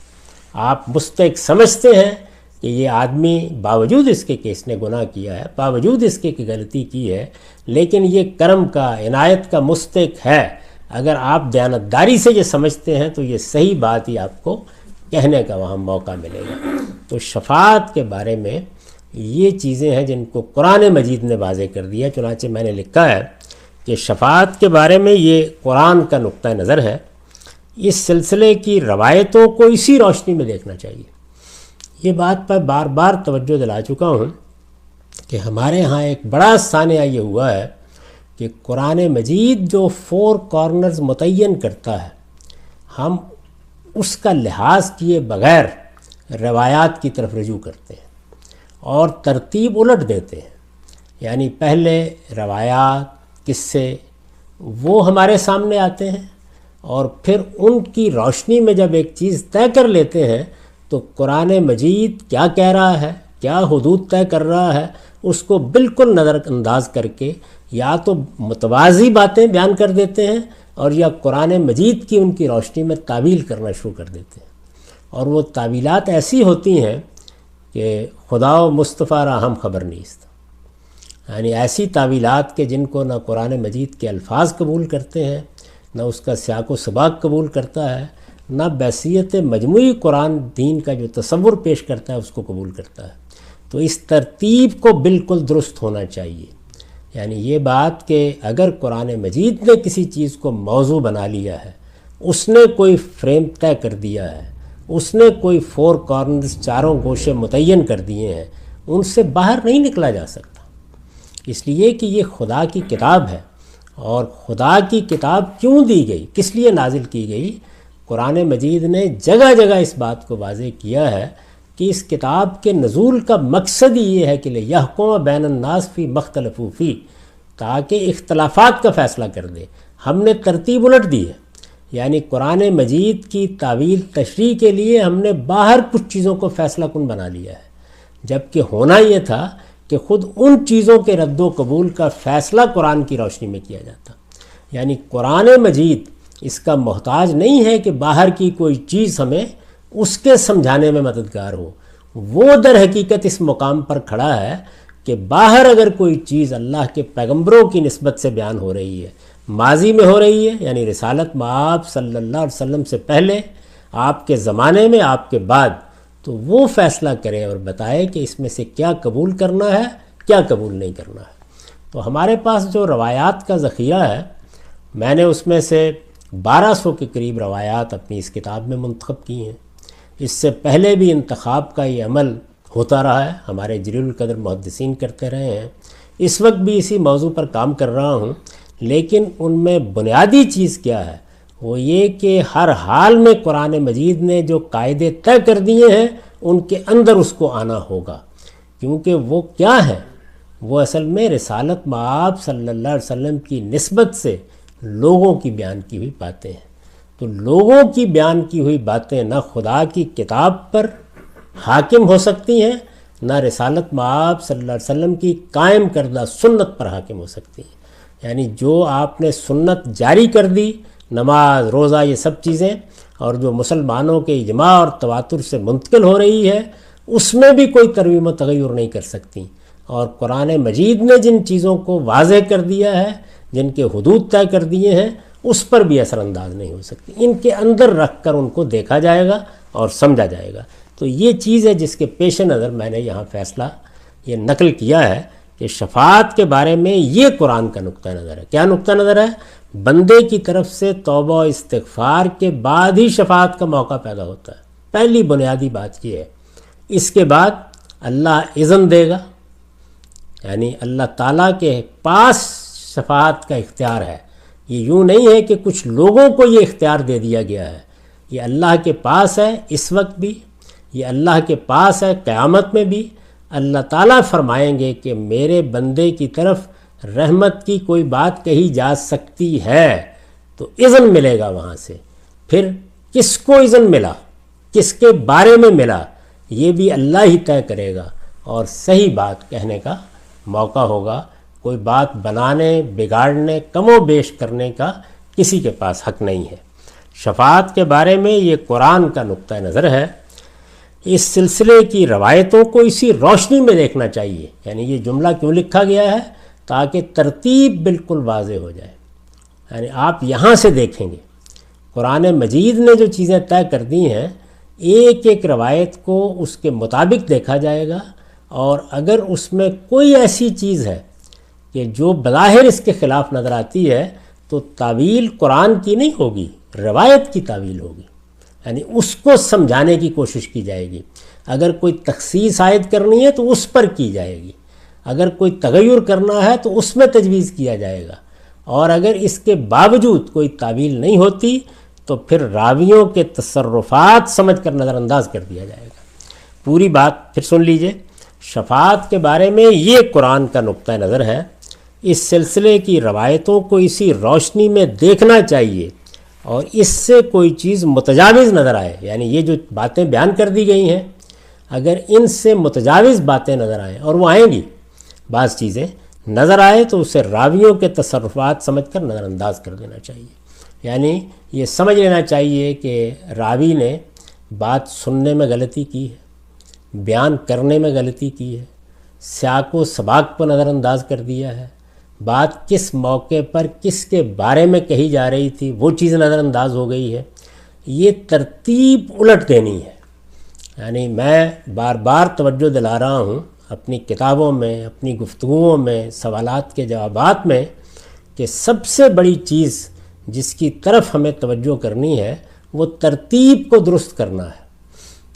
آپ مستحق سمجھتے ہیں کہ یہ آدمی باوجود اس کے کہ اس نے گناہ کیا ہے، باوجود اس کے کہ غلطی کی ہے، لیکن یہ کرم کا، عنایت کا مستحق ہے، اگر آپ دیانتداری سے یہ سمجھتے ہیں تو یہ صحیح بات ہی آپ کو کہنے کا وہاں موقع ملے گا۔ تو شفاعت کے بارے میں یہ چیزیں ہیں جن کو قرآن مجید نے واضح کر دیا، چنانچہ میں نے لکھا ہے کہ شفاعت کے بارے میں یہ قرآن کا نقطہ نظر ہے، اس سلسلے کی روایتوں کو اسی روشنی میں دیکھنا چاہیے۔ یہ بات پر بار بار توجہ دلا چکا ہوں کہ ہمارے ہاں ایک بڑا سانحہ یہ ہوا ہے کہ قرآن مجید جو 4 کارنرز متعین کرتا ہے، ہم اس کا لحاظ کیے بغیر روایات کی طرف رجوع کرتے ہیں اور ترتیب الٹ دیتے ہیں، یعنی پہلے روایات، قصے وہ ہمارے سامنے آتے ہیں، اور پھر ان کی روشنی میں جب ایک چیز طے کر لیتے ہیں تو قرآن مجید کیا کہہ رہا ہے، کیا حدود طے کر رہا ہے، اس کو بالکل نظر انداز کر کے یا تو متوازی باتیں بیان کر دیتے ہیں، اور یا قرآن مجید کی ان کی روشنی میں تعویل کرنا شروع کر دیتے ہیں، اور وہ تعویلات ایسی ہوتی ہیں کہ خدا و مصطفیٰ را ہم خبر نیست، یعنی ایسی تعویلات کہ جن کو نہ قرآن مجید کے الفاظ قبول کرتے ہیں، نہ اس کا سیاق و سباق قبول کرتا ہے، نہ بحیثیت مجموعی قرآن دین کا جو تصور پیش کرتا ہے اس کو قبول کرتا ہے۔ تو اس ترتیب کو بالکل درست ہونا چاہیے، یعنی یہ بات کہ اگر قرآن مجید نے کسی چیز کو موضوع بنا لیا ہے، اس نے کوئی فریم طے کر دیا ہے، اس نے کوئی 4 کارنرز، 4 گوشے متعین کر دیے ہیں، ان سے باہر نہیں نکلا جا سکتا، اس لیے کہ یہ خدا کی کتاب ہے، اور خدا کی کتاب کیوں دی گئی، کس لیے نازل کی گئی؟ قرآن مجید نے جگہ جگہ اس بات کو واضح کیا ہے کہ اس کتاب کے نزول کا مقصد ہی یہ ہے کہ لِیَحْکُمَ بَیْنَ النَّاسِ فِی مَا اخْتَلَفُوا فِیہ، تاکہ اختلافات کا فیصلہ کر دے۔ ہم نے ترتیب الٹ دی ہے، یعنی قرآن مجید کی تعویل تشریح کے لیے ہم نے باہر کچھ چیزوں کو فیصلہ کن بنا لیا ہے، جبکہ ہونا یہ تھا کہ خود ان چیزوں کے رد و قبول کا فیصلہ قرآن کی روشنی میں کیا جاتا۔ یعنی قرآن مجید اس کا محتاج نہیں ہے کہ باہر کی کوئی چیز ہمیں اس کے سمجھانے میں مددگار ہو، وہ در حقیقت اس مقام پر کھڑا ہے کہ باہر اگر کوئی چیز اللہ کے پیغمبروں کی نسبت سے بیان ہو رہی ہے، ماضی میں ہو رہی ہے، یعنی رسالت مآب صلی اللہ علیہ وسلم سے پہلے، آپ کے زمانے میں، آپ کے بعد، تو وہ فیصلہ کرے اور بتائے کہ اس میں سے کیا قبول کرنا ہے، کیا قبول نہیں کرنا ہے۔ تو ہمارے پاس جو روایات کا ذخیرہ ہے، میں نے اس میں سے 1200 کے قریب روایات اپنی اس کتاب میں منتخب کی ہیں۔ اس سے پہلے بھی انتخاب کا یہ عمل ہوتا رہا ہے، ہمارے جلیل القدر محدثین کرتے رہے ہیں، اس وقت بھی اسی موضوع پر کام کر رہا ہوں، لیکن ان میں بنیادی چیز کیا ہے؟ وہ یہ کہ ہر حال میں قرآن مجید نے جو قاعدے طے کر دیے ہیں ان کے اندر اس کو آنا ہوگا، کیونکہ وہ کیا ہے؟ وہ اصل میں رسالت مآب صلی اللہ علیہ وسلم کی نسبت سے لوگوں کی بیان کی ہوئی باتیں ہیں۔ تو لوگوں کی بیان کی ہوئی باتیں نہ خدا کی کتاب پر حاکم ہو سکتی ہیں، نہ رسالت مآب صلی اللہ علیہ وسلم کی قائم کردہ سنت پر حاکم ہو سکتی ہیں۔ یعنی جو آپ نے سنت جاری کر دی، نماز، روزہ، یہ سب چیزیں، اور جو مسلمانوں کے اجماع اور تواتر سے منتقل ہو رہی ہے، اس میں بھی کوئی ترمیم و تغیر نہیں کر سکتی، اور قرآن مجید نے جن چیزوں کو واضح کر دیا ہے، جن کے حدود طے کر دیے ہیں، اس پر بھی اثر انداز نہیں ہو سکتی۔ ان کے اندر رکھ کر ان کو دیکھا جائے گا اور سمجھا جائے گا۔ تو تو یہ چیز ہے جس کے پیش نظر میں نے یہاں فیصلہ یہ نقل کیا ہے کہ شفاعت کے بارے میں یہ قرآن کا نقطہ نظر ہے۔ کیا نقطہ نظر ہے؟ بندے کی طرف سے توبہ و استغفار کے بعد ہی شفاعت کا موقع پیدا ہوتا ہے، پہلی بنیادی بات یہ ہے۔ اس کے بعد اللہ اذن دے گا، یعنی اللہ تعالیٰ کے پاس شفاعت کا اختیار ہے۔ یہ یوں نہیں ہے کہ کچھ لوگوں کو یہ اختیار دے دیا گیا ہے، یہ اللہ کے پاس ہے اس وقت بھی، یہ اللہ کے پاس ہے قیامت میں بھی۔ اللہ تعالیٰ فرمائیں گے کہ میرے بندے کی طرف رحمت کی کوئی بات کہی جا سکتی ہے تو اذن ملے گا وہاں سے۔ پھر کس کو اذن ملا، کس کے بارے میں ملا، یہ بھی اللہ ہی طے کرے گا، اور صحیح بات کہنے کا موقع ہوگا۔ کوئی بات بنانے، بگاڑنے، کم و بیش کرنے کا کسی کے پاس حق نہیں ہے۔ شفاعت کے بارے میں یہ قرآن کا نقطہ نظر ہے۔ اس سلسلے کی روایتوں کو اسی روشنی میں دیکھنا چاہیے، یعنی یہ جملہ کیوں لکھا گیا ہے؟ تاکہ ترتیب بالکل واضح ہو جائے۔ یعنی آپ یہاں سے دیکھیں گے قرآن مجید نے جو چیزیں طے کر دی ہیں، ایک ایک روایت کو اس کے مطابق دیکھا جائے گا، اور اگر اس میں کوئی ایسی چیز ہے کہ جو بظاہر اس کے خلاف نظر آتی ہے تو تعویل قرآن کی نہیں ہوگی، روایت کی تعویل ہوگی، یعنی اس کو سمجھانے کی کوشش کی جائے گی۔ اگر کوئی تخصیص عائد کرنی ہے تو اس پر کی جائے گی، اگر کوئی تغیر کرنا ہے تو اس میں تجویز کیا جائے گا، اور اگر اس کے باوجود کوئی تعویل نہیں ہوتی تو پھر راویوں کے تصرفات سمجھ کر نظر انداز کر دیا جائے گا۔ پوری بات پھر سن لیجئے۔ شفاعت کے بارے میں یہ قرآن کا نقطہ نظر ہے۔ اس سلسلے کی روایتوں کو اسی روشنی میں دیکھنا چاہیے، اور اس سے کوئی چیز متجاوز نظر آئے، یعنی یہ جو باتیں بیان کر دی گئی ہیں اگر ان سے متجاوز باتیں نظر آئیں، اور وہ آئیں گی، بعض چیزیں نظر آئے تو اسے راویوں کے تصرفات سمجھ کر نظر انداز کر دینا چاہیے۔ یعنی یہ سمجھ لینا چاہیے کہ راوی نے بات سننے میں غلطی کی ہے، بیان کرنے میں غلطی کی ہے، سیاق و سباق کو نظر انداز کر دیا ہے، بات کس موقع پر کس کے بارے میں کہی جا رہی تھی وہ چیز نظر انداز ہو گئی ہے۔ یہ ترتیب الٹ دینی ہے۔ یعنی میں بار بار توجہ دلا رہا ہوں اپنی کتابوں میں، اپنی گفتگوؤں میں، سوالات کے جوابات میں، کہ سب سے بڑی چیز جس کی طرف ہمیں توجہ کرنی ہے وہ ترتیب کو درست کرنا ہے۔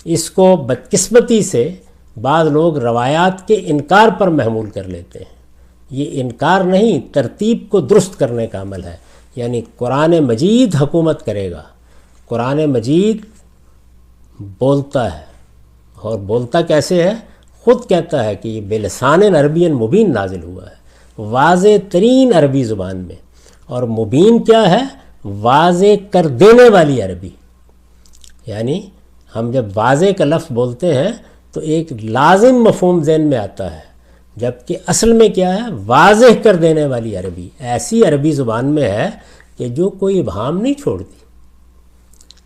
اس کو بدقسمتی سے بعض لوگ روایات کے انکار پر محمول کر لیتے ہیں۔ یہ انکار نہیں، ترتیب کو درست کرنے کا عمل ہے۔ یعنی قرآن مجید حکومت کرے گا۔ قرآن مجید بولتا ہے، اور بولتا کیسے ہے؟ خود کہتا ہے کہ یہ بلسان عربی مبین نازل ہوا ہے، واضح ترین عربی زبان میں، اور مبین کیا ہے؟ واضح کر دینے والی عربی۔ یعنی ہم جب واضح کا لفظ بولتے ہیں تو ایک لازم مفہوم ذہن میں آتا ہے، جبکہ اصل میں کیا ہے؟ واضح کر دینے والی عربی، ایسی عربی زبان میں ہے کہ جو کوئی ابہام نہیں چھوڑتی۔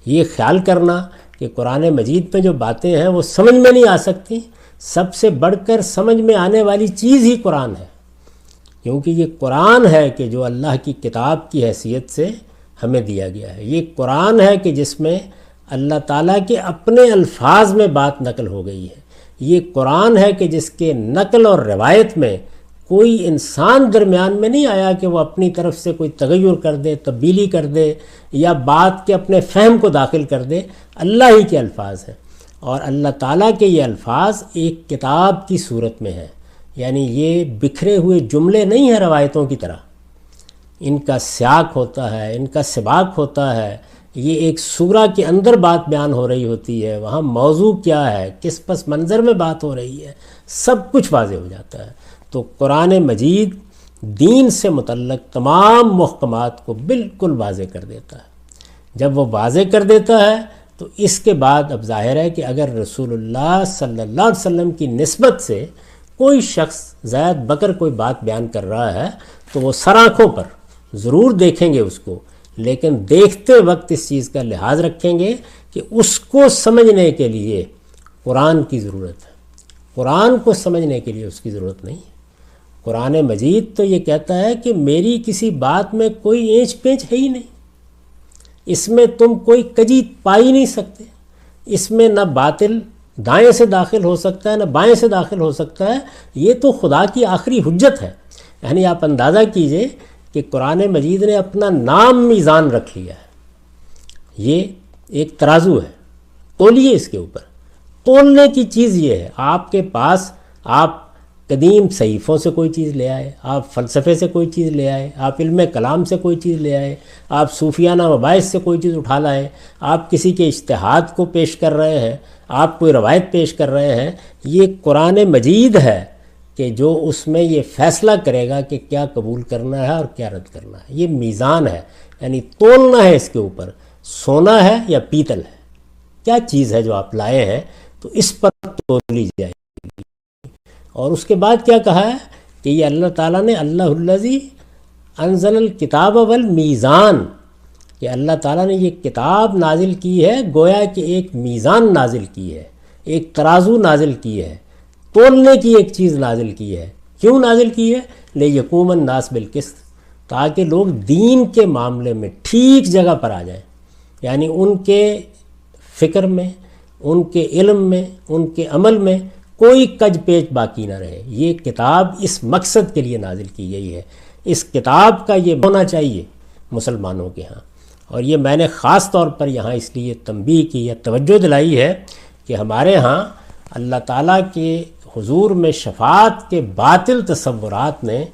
یہ خیال کرنا کہ قرآن مجید میں جو باتیں ہیں وہ سمجھ میں نہیں آ سکتی، سب سے بڑھ کر سمجھ میں آنے والی چیز ہی قرآن ہے، کیونکہ یہ قرآن ہے کہ جو اللہ کی کتاب کی حیثیت سے ہمیں دیا گیا ہے۔ یہ قرآن ہے کہ جس میں اللہ تعالیٰ کے اپنے الفاظ میں بات نقل ہو گئی ہے۔ یہ قرآن ہے کہ جس کے نقل اور روایت میں کوئی انسان درمیان میں نہیں آیا کہ وہ اپنی طرف سے کوئی تغیر کر دے، تبدیلی کر دے، یا بات کے اپنے فہم کو داخل کر دے۔ اللہ ہی کے الفاظ ہیں، اور اللہ تعالیٰ کے یہ الفاظ ایک کتاب کی صورت میں ہیں۔ یعنی یہ بکھرے ہوئے جملے نہیں ہیں روایتوں کی طرح، ان کا سیاق ہوتا ہے، ان کا سباق ہوتا ہے۔ یہ ایک سورہ کے اندر بات بیان ہو رہی ہوتی ہے، وہاں موضوع کیا ہے، کس پس منظر میں بات ہو رہی ہے، سب کچھ واضح ہو جاتا ہے۔ تو قرآن مجید دین سے متعلق تمام محکمات کو بالکل واضح کر دیتا ہے۔ جب وہ واضح کر دیتا ہے تو اس کے بعد اب ظاہر ہے کہ اگر رسول اللہ صلی اللہ علیہ وسلم کی نسبت سے کوئی شخص زید بکر کوئی بات بیان کر رہا ہے تو وہ سر آنکھوں پر ضرور دیکھیں گے اس کو، لیکن دیکھتے وقت اس چیز کا لحاظ رکھیں گے کہ اس کو سمجھنے کے لیے قرآن کی ضرورت ہے، قرآن کو سمجھنے کے لیے اس کی ضرورت نہیں ہے۔ قرآن مجید تو یہ کہتا ہے کہ میری کسی بات میں کوئی اینچ پینچ ہے ہی نہیں، اس میں تم کوئی کجی پا ہی نہیں سکتے، اس میں نہ باطل دائیں سے داخل ہو سکتا ہے نہ بائیں سے داخل ہو سکتا ہے، یہ تو خدا کی آخری حجت ہے۔ یعنی آپ اندازہ کیجئے کہ قرآن مجید نے اپنا نام میزان رکھ لیا ہے، یہ ایک ترازو ہے، تولیے اس کے اوپر۔ تولنے کی چیز یہ ہے، آپ کے پاس آپ قدیم صحیفوں سے کوئی چیز لے آئے، آپ فلسفے سے کوئی چیز لے آئے، آپ علم کلام سے کوئی چیز لے آئے، آپ صوفیانہ مباحث سے کوئی چیز اٹھا لائے، آپ کسی کے اجتہاد کو پیش کر رہے ہیں، آپ کوئی روایت پیش کر رہے ہیں، یہ قرآن مجید ہے کہ جو اس میں یہ فیصلہ کرے گا کہ کیا قبول کرنا ہے اور کیا رد کرنا ہے۔ یہ میزان ہے، یعنی تولنا ہے اس کے اوپر، سونا ہے یا پیتل ہے، کیا چیز ہے جو آپ لائے ہیں، تو اس پر تولی جائے۔ اور اس کے بعد کیا کہا ہے کہ یہ اللہ تعالیٰ نے اللہ الذی انزل الکتاب والمیزان، کہ اللہ تعالیٰ نے یہ کتاب نازل کی ہے، گویا کہ ایک میزان نازل کی ہے، ایک ترازو نازل کی ہے، تولنے کی ایک چیز نازل کی ہے۔ کیوں نازل کی ہے؟ لیقوم الناس بالقسط، تاکہ لوگ دین کے معاملے میں ٹھیک جگہ پر آ جائیں، یعنی ان کے فکر میں، ان کے علم میں، ان کے عمل میں کوئی کج پیچ باقی نہ رہے۔ یہ کتاب اس مقصد کے لیے نازل کی گئی ہے، اس کتاب کا یہ ہونا چاہیے مسلمانوں کے ہاں۔ اور یہ میں نے خاص طور پر یہاں اس لیے تنبیہ کی یا توجہ دلائی ہے کہ ہمارے ہاں اللہ تعالیٰ کے حضور میں شفاعت کے باطل تصورات نے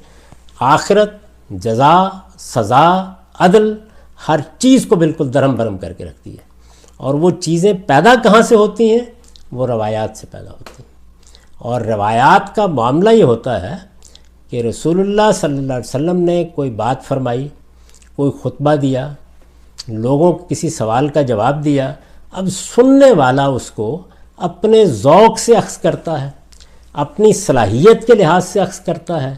آخرت، جزا، سزا، عدل، ہر چیز کو بالکل درہم برہم کر کے رکھ دی ہے۔ اور وہ چیزیں پیدا کہاں سے ہوتی ہیں؟ وہ روایات سے پیدا ہوتی ہیں۔ اور روایات کا معاملہ یہ ہوتا ہے کہ رسول اللہ صلی اللہ علیہ وسلم نے کوئی بات فرمائی، کوئی خطبہ دیا، لوگوں کو کسی سوال کا جواب دیا، اب سننے والا اس کو اپنے ذوق سے اخذ کرتا ہے، اپنی صلاحیت کے لحاظ سے اخذ کرتا ہے،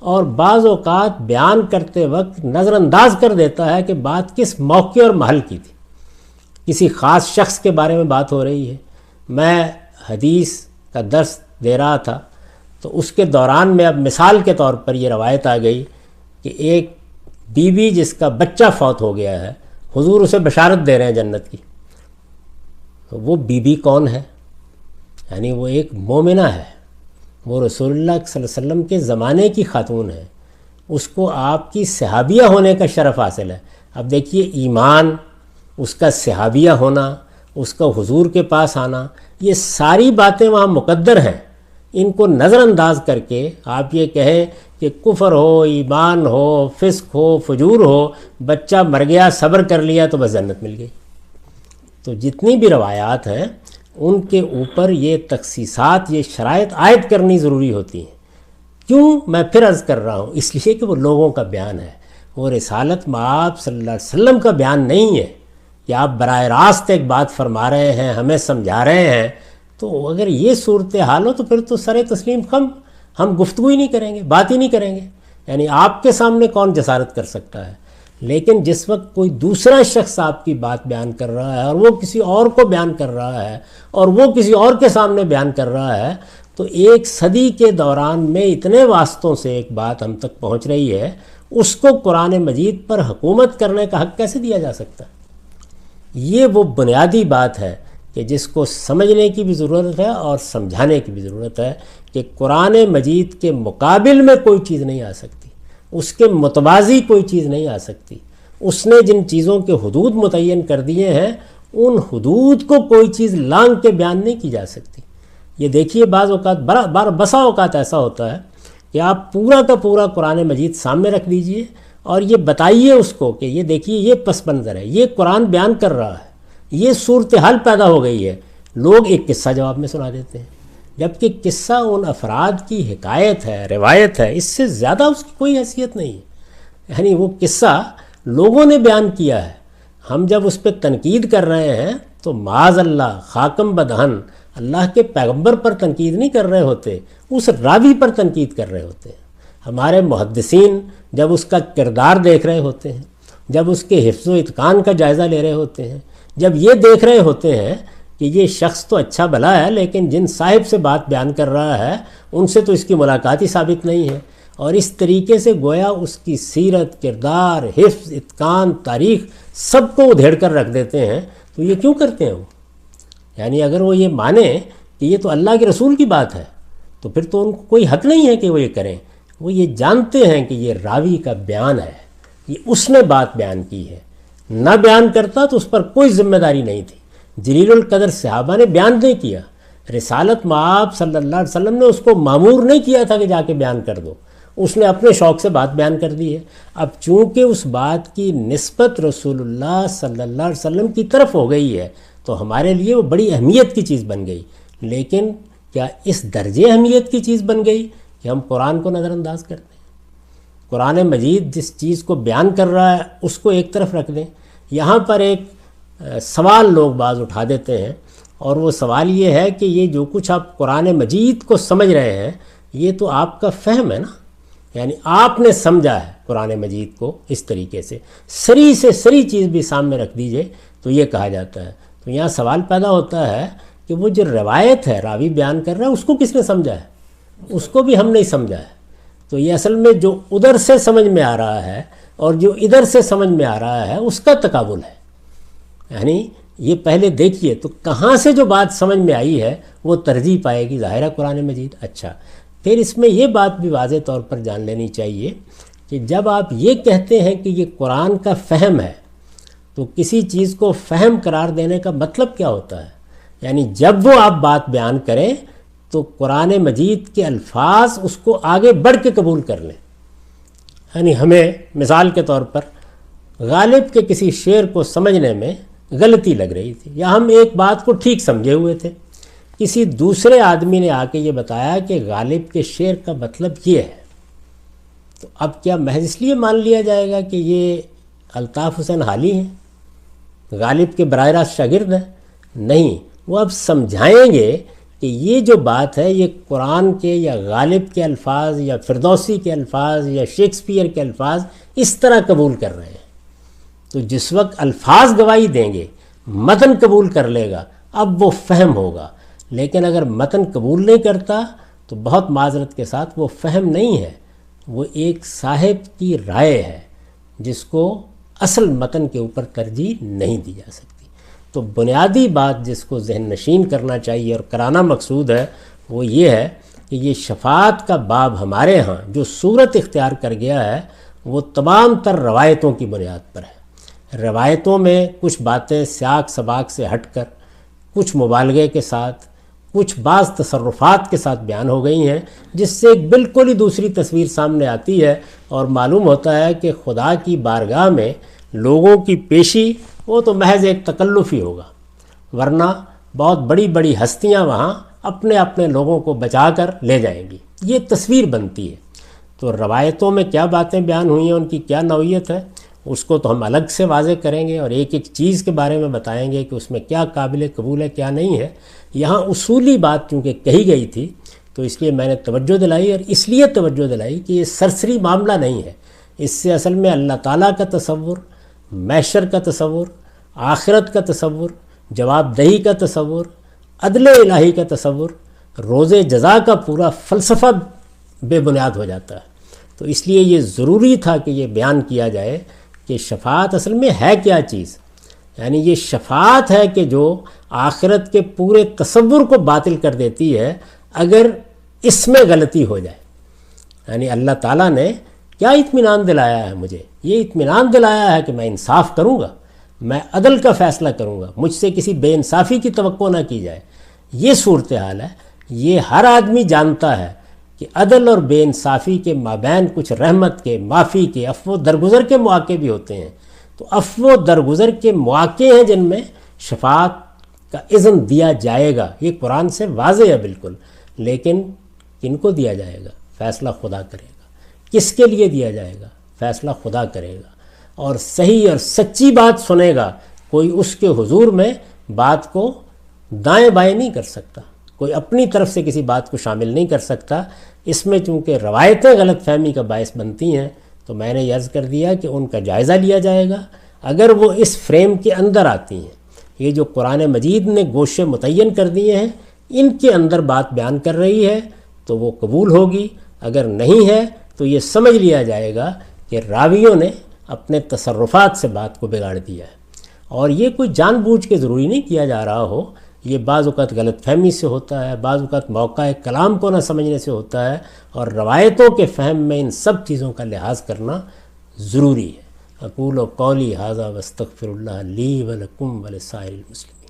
اور بعض اوقات بیان کرتے وقت نظر انداز کر دیتا ہے کہ بات کس موقع اور محل کی تھی، کسی خاص شخص کے بارے میں بات ہو رہی ہے۔ میں حدیث کا درس دے رہا تھا تو اس کے دوران میں اب مثال کے طور پر یہ روایت آ گئی کہ ایک بیوی جس کا بچہ فوت ہو گیا ہے، حضور اسے بشارت دے رہے ہیں جنت کی، تو وہ بیوی کون ہے؟ یعنی وہ ایک مومنہ ہے، وہ رسول اللہ صلی اللہ علیہ وسلم کے زمانے کی خاتون ہے، اس کو آپ کی صحابیہ ہونے کا شرف حاصل ہے۔ اب دیکھیے ایمان، اس کا صحابیہ ہونا، اس کا حضور کے پاس آنا، یہ ساری باتیں وہاں مقدر ہیں۔ ان کو نظر انداز کر کے آپ یہ کہیں کہ کفر ہو، ایمان ہو، فسق ہو، فجور ہو، بچہ مر گیا، صبر کر لیا تو بس جنت مل گئی۔ تو جتنی بھی روایات ہیں ان کے اوپر یہ تخصیصات، یہ شرائط عائد کرنی ضروری ہوتی ہیں۔ کیوں؟ میں پھر عرض کر رہا ہوں، اس لیے کہ وہ لوگوں کا بیان ہے، وہ رسالت مآب صلی اللہ علیہ وسلم کا بیان نہیں ہے کہ آپ براہ راست ایک بات فرما رہے ہیں، ہمیں سمجھا رہے ہیں۔ تو اگر یہ صورتحال ہو تو پھر تو سر تسلیم خم، ہم گفتگو ہی نہیں کریں گے، بات ہی نہیں کریں گے، یعنی آپ کے سامنے کون جسارت کر سکتا ہے۔ لیکن جس وقت کوئی دوسرا شخص آپ کی بات بیان کر رہا ہے اور وہ کسی اور کو بیان کر رہا ہے اور وہ کسی اور کے سامنے بیان کر رہا ہے، تو ایک صدی کے دوران میں اتنے واسطوں سے ایک بات ہم تک پہنچ رہی ہے، اس کو قرآن مجید پر حکومت کرنے کا حق کیسے دیا جا سکتا ہے؟ یہ وہ بنیادی بات ہے کہ جس کو سمجھنے کی بھی ضرورت ہے اور سمجھانے کی بھی ضرورت ہے کہ قرآن مجید کے مقابل میں کوئی چیز نہیں آ سکتی، اس کے متوازی کوئی چیز نہیں آ سکتی۔ اس نے جن چیزوں کے حدود متعین کر دیے ہیں، ان حدود کو کوئی چیز لانگ کے بیان نہیں کی جا سکتی۔ یہ دیکھیے بعض اوقات بسا اوقات ایسا ہوتا ہے کہ آپ پورا کا پورا قرآن مجید سامنے رکھ دیجئے اور یہ بتائیے اس کو کہ یہ دیکھیے یہ پس منظر ہے، یہ قرآن بیان کر رہا ہے، یہ صورتحال پیدا ہو گئی ہے، لوگ ایک قصہ جواب میں سنا دیتے ہیں، جبکہ قصہ ان افراد کی حکایت ہے، روایت ہے، اس سے زیادہ اس کی کوئی حیثیت نہیں ہے۔ یعنی وہ قصہ لوگوں نے بیان کیا ہے، ہم جب اس پہ تنقید کر رہے ہیں تو معاذ اللہ خاکم بدہن اللہ کے پیغمبر پر تنقید نہیں کر رہے ہوتے، اس راوی پر تنقید کر رہے ہوتے ہیں۔ ہمارے محدثین جب اس کا کردار دیکھ رہے ہوتے ہیں، جب اس کے حفظ و اتقان کا جائزہ لے رہے ہوتے ہیں، جب یہ دیکھ رہے ہوتے ہیں کہ یہ شخص تو اچھا بھلا ہے لیکن جن صاحب سے بات بیان کر رہا ہے ان سے تو اس کی ملاقات ہی ثابت نہیں ہے، اور اس طریقے سے گویا اس کی سیرت، کردار، حفظ، اتقان، تاریخ سب کو ادھیڑ کر رکھ دیتے ہیں، تو یہ کیوں کرتے ہیں وہ؟ یعنی اگر وہ یہ مانیں کہ یہ تو اللہ کے رسول کی بات ہے، تو پھر تو ان کو کوئی حق نہیں ہے کہ وہ یہ کریں۔ وہ یہ جانتے ہیں کہ یہ راوی کا بیان ہے، یہ اس نے بات بیان کی ہے، نہ بیان کرتا تو اس پر کوئی ذمہ داری نہیں تھی۔ جلیل القدر صحابہ نے بیان نہیں کیا، رسالت مآب صلی اللہ علیہ وسلم نے اس کو مامور نہیں کیا تھا کہ جا کے بیان کر دو، اس نے اپنے شوق سے بات بیان کر دی ہے۔ اب چونکہ اس بات کی نسبت رسول اللہ صلی اللہ علیہ وسلم کی طرف ہو گئی ہے تو ہمارے لیے وہ بڑی اہمیت کی چیز بن گئی، لیکن کیا اس درجے اہمیت کی چیز بن گئی کہ ہم قرآن کو نظر انداز کر دیں؟ قرآن مجید جس چیز کو بیان کر رہا ہے اس کو ایک طرف رکھ دیں۔ یہاں پر ایک سوال لوگ بعض اٹھا دیتے ہیں، اور وہ سوال یہ ہے کہ یہ جو کچھ آپ قرآن مجید کو سمجھ رہے ہیں یہ تو آپ کا فہم ہے نا، یعنی آپ نے سمجھا ہے قرآن مجید کو اس طریقے سے، سری سے سری چیز بھی سامنے رکھ دیجئے تو یہ کہا جاتا ہے۔ تو یہاں سوال پیدا ہوتا ہے کہ وہ جو روایت ہے راوی بیان کر رہا ہے اس کو کس نے سمجھا ہے؟ اس کو بھی ہم نہیں سمجھا ہے۔ تو یہ اصل میں جو ادھر سے سمجھ میں آ رہا ہے اور جو ادھر سے سمجھ میں آ رہا ہے اس کا تقابل ہے، یعنی یہ پہلے دیکھیے تو کہاں سے جو بات سمجھ میں آئی ہے وہ ترجیح پائے گی، ظاہرہ قرآن مجید۔ اچھا، پھر اس میں یہ بات بھی واضح طور پر جان لینی چاہیے کہ جب آپ یہ کہتے ہیں کہ یہ قرآن کا فہم ہے تو کسی چیز کو فہم قرار دینے کا مطلب کیا ہوتا ہے؟ یعنی جب وہ آپ بات بیان کریں تو قرآن مجید کے الفاظ اس کو آگے بڑھ کے قبول کر لیں۔ یعنی ہمیں مثال کے طور پر غالب کے کسی شعر کو سمجھنے میں غلطی لگ رہی تھی، یا ہم ایک بات کو ٹھیک سمجھے ہوئے تھے، کسی دوسرے آدمی نے آ کے یہ بتایا کہ غالب کے شعر کا مطلب یہ ہے، تو اب کیا محض اس لیے مان لیا جائے گا کہ یہ الطاف حسین حالی ہیں، غالب کے براہ راست شاگرد ہیں؟ نہیں، وہ اب سمجھائیں گے کہ یہ جو بات ہے یہ قرآن کے یا غالب کے الفاظ یا فردوسی کے الفاظ یا شیکسپیئر کے الفاظ اس طرح قبول کر رہے ہیں۔ تو جس وقت الفاظ گواہی دیں گے، متن قبول کر لے گا، اب وہ فہم ہوگا۔ لیکن اگر متن قبول نہیں کرتا تو بہت معذرت کے ساتھ وہ فہم نہیں ہے، وہ ایک صاحب کی رائے ہے جس کو اصل متن کے اوپر ترجیح نہیں دی جا سکتی۔ تو بنیادی بات جس کو ذہن نشین کرنا چاہیے اور کرانا مقصود ہے وہ یہ ہے کہ یہ شفاعت کا باب ہمارے ہاں جو صورت اختیار کر گیا ہے وہ تمام تر روایتوں کی بنیاد پر ہے۔ روایتوں میں کچھ باتیں سیاق سباق سے ہٹ کر، کچھ مبالغے کے ساتھ، کچھ بعض تصرفات کے ساتھ بیان ہو گئی ہیں، جس سے ایک بالکل ہی دوسری تصویر سامنے آتی ہے، اور معلوم ہوتا ہے کہ خدا کی بارگاہ میں لوگوں کی پیشی وہ تو محض ایک تکلف ہی ہوگا، ورنہ بہت بڑی بڑی ہستیاں وہاں اپنے اپنے لوگوں کو بچا کر لے جائیں گی، یہ تصویر بنتی ہے۔ تو روایتوں میں کیا باتیں بیان ہوئی ہیں، ان کی کیا نوعیت ہے، اس کو تو ہم الگ سے واضح کریں گے اور ایک ایک چیز کے بارے میں بتائیں گے کہ اس میں کیا قابل قبول ہے کیا نہیں ہے۔ یہاں اصولی بات چونکہ کہی گئی تھی تو اس لیے میں نے توجہ دلائی، اور اس لیے توجہ دلائی کہ یہ سرسری معاملہ نہیں ہے، اس سے اصل میں اللہ تعالیٰ کا تصور، محشر کا تصور، آخرت کا تصور، جواب دہی کا تصور، عدل الہی کا تصور، روز جزا کا پورا فلسفہ بے بنیاد ہو جاتا ہے۔ تو اس لیے یہ ضروری تھا کہ یہ بیان کیا جائے کہ شفاعت اصل میں ہے کیا چیز، یعنی یہ شفاعت ہے کہ جو آخرت کے پورے تصور کو باطل کر دیتی ہے اگر اس میں غلطی ہو جائے۔ یعنی اللہ تعالیٰ نے کیا اطمینان دلایا ہے مجھے؟ یہ اطمینان دلایا ہے کہ میں انصاف کروں گا، میں عدل کا فیصلہ کروں گا، مجھ سے کسی بے انصافی کی توقع نہ کی جائے۔ یہ صورتحال ہے، یہ ہر آدمی جانتا ہے کہ عدل اور بے انصافی کے مابین کچھ رحمت کے، معافی کے، عفو درگزر کے مواقع بھی ہوتے ہیں۔ تو عفو درگزر کے مواقع ہیں جن میں شفاعت کا اذن دیا جائے گا، یہ قرآن سے واضح ہے بالکل، لیکن کن کو دیا جائے گا؟ فیصلہ خدا کرے گا۔ کس کے لیے دیا جائے گا؟ فیصلہ خدا کرے گا، اور صحیح اور سچی بات سنے گا، کوئی اس کے حضور میں بات کو دائیں بائیں نہیں کر سکتا، کوئی اپنی طرف سے کسی بات کو شامل نہیں کر سکتا۔ اس میں چونکہ روایتیں غلط فہمی کا باعث بنتی ہیں تو میں نے عرض کر دیا کہ ان کا جائزہ لیا جائے گا، اگر وہ اس فریم کے اندر آتی ہیں، یہ جو قرآن مجید نے گوشے متعین کر دیے ہیں ان کے اندر بات بیان کر رہی ہے تو وہ قبول ہوگی، اگر نہیں ہے تو یہ سمجھ لیا جائے گا کہ راویوں نے اپنے تصرفات سے بات کو بگاڑ دیا ہے۔ اور یہ کوئی جان بوجھ کے ضروری نہیں کیا جا رہا ہو، یہ بعض اوقات غلط فہمی سے ہوتا ہے، بعض اوقات موقع کلام کو نہ سمجھنے سے ہوتا ہے، اور روایتوں کے فہم میں ان سب چیزوں کا لحاظ کرنا ضروری ہے۔ اقول قولی ھذا واستغفر اللہ لی ولکم ولسائر المسلمین۔